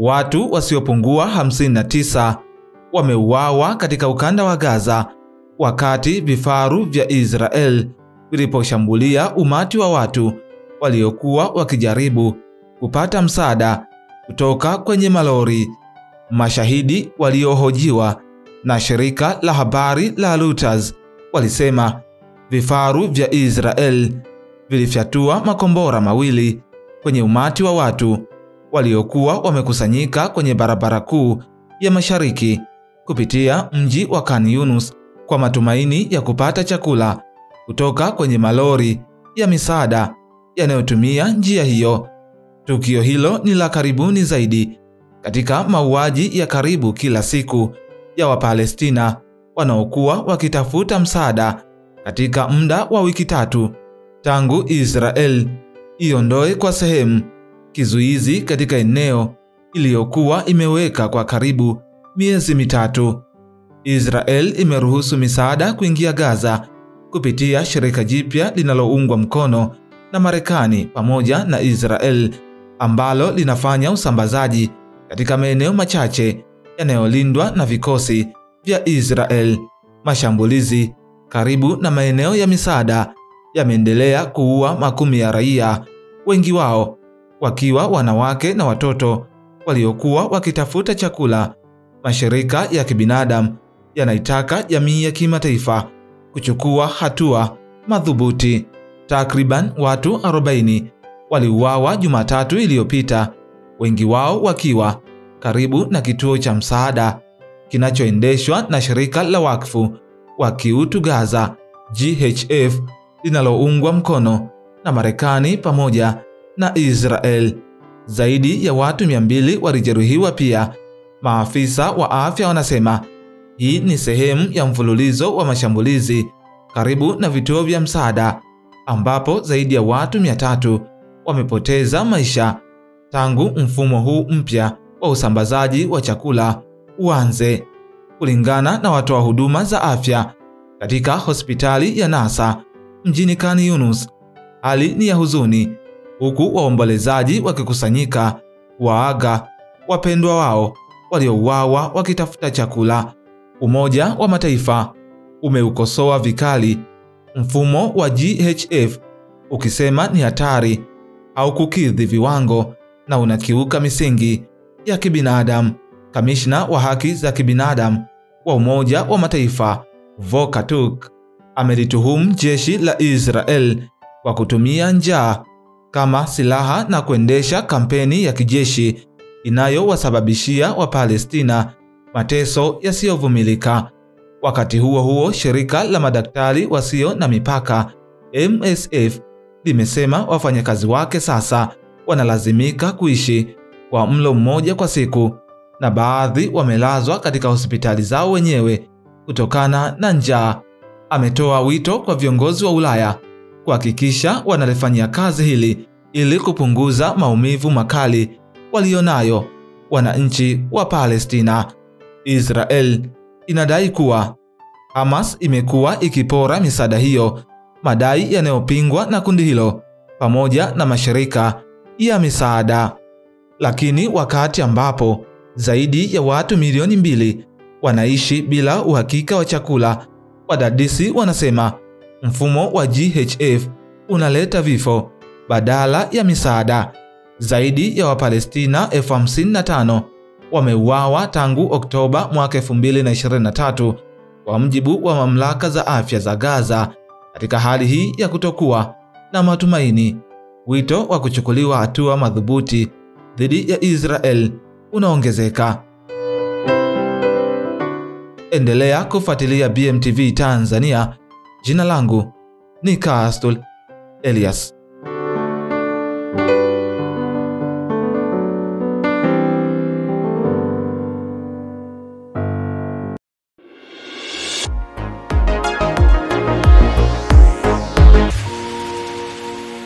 Watu wasiopungua 59 wameuawa katika ukanda wa Gaza wakati vifaru vya Israel viliposhambulia umati wa watu waliokuwa wakijaribu kupata msaada kutoka kwenye malori. Mashahidi waliohojiwa na shirika la habari la Reuters walisema vifaru vya Israel vilifyatua makombora mawili kwenye umati wa watu waliokuwa wamekusanyika kwenye barabara kuu ya mashariki kupitia mji wa Khan Yunus kwa matumaini ya kupata chakula kutoka kwenye malori ya misaada yanayotumia njia hiyo. Tukio hilo ni la karibuni zaidi katika mauaji ya karibu kila siku ya Wapalestina wanaokuwa wakitafuta msaada katika muda wa wiki 3 tangu Israel iondoe kwa sehemu kizuizi katika eneo iliyokuwa imeweka kwa karibu miezi 3. Israel imeruhusu misaada kuingia Gaza kupitia shirika jipya linaloungwa mkono na Marekani pamoja na Israel ambalo linafanya usambazaji katika maeneo machache yanayolindwa na vikosi vya Israel. Mashambulizi karibu na maeneo ya misaada yameendelea kuua makumi ya raia, wengi wao wakiwa wanawake na watoto waliokuwa wakitafuta chakula. Mashirika ya kibinadamu yanaitaka jamii ya kimataifa kuchukua hatua madhubuti. Takriban watu 40 waliuawa Jumatatu iliyopita, wengi wao wakiwa karibu na kituo cha msaada kinachoendeshwa na shirika la wakfu wa kiutu Gaza GHF linaloungwa mkono na Marekani pamoja na Israel. Zaidi ya watu 200 walijeruhiwa pia. Maafisa wa afya wanasema hii ni sehemu ya mfululizo wa mashambulizi karibu na vituo vya msaada ambapo zaidi ya watu 300 wamepoteza maisha tangu mfumo huu mpya wa usambazaji wa chakula uanze. Kulingana na watoa huduma za afya katika hospitali ya Nasser mjini Khan Yunus, hali ni ya huzuni, huku waombolezaji wakikusanyika waaga wapendwa wao waliouawa wakitafuta chakula. Umoja wa Mataifa umeukosoa vikali mfumo wa GHF ukisema ni hatari au kukidhi viwango na unakiuka misingi ya kibinadamu. Kamishna wa haki za kibinadamu wa Umoja wa Mataifa Volker Turk amelituhumu jeshi la Israel kwa kutumia njaa kama silaha na kuendesha kampeni ya kijeshi inayowasababishia Wapalestina mateso yasiyovumilika. Wakati huo huo, shirika la madaktari wasio na mipaka MSF limesema wafanyakazi wake sasa wanalazimika kuishi kwa mlo mmoja kwa siku na baadhi wamelazwa katika hospitali zao wenyewe kutokana na njaa. Ametoa wito kwa viongozi wa Ulaya kuhakikisha wanalifanyia kazi hili ili kupunguza maumivu makali walionayo wananchi wa Palestina. Israel inadai kuwa Hamas imekuwa ikipora misaada hiyo, madai yanayopingwa na kundi hilo pamoja na mashirika ya misaada. Lakini wakati ambapo zaidi ya watu milioni 2 wanaishi bila uhakika wa chakula, wadadisi wanasema mfumo wa GHF unaleta vifo badala ya misaada. Zaidi ya Wapalestina 55,000 wameuawa tangu Oktoba mwaka 2023 kwa mjibu wa mamlaka za afya za Gaza. Katika hali hii ya kutokuwa na matumaini, wito wa kuchukuliwa hatua madhubuti dhidi ya Israel unaongezeka. Endelea kufuatilia BMTV Tanzania. Jina langu ni Castle Elias.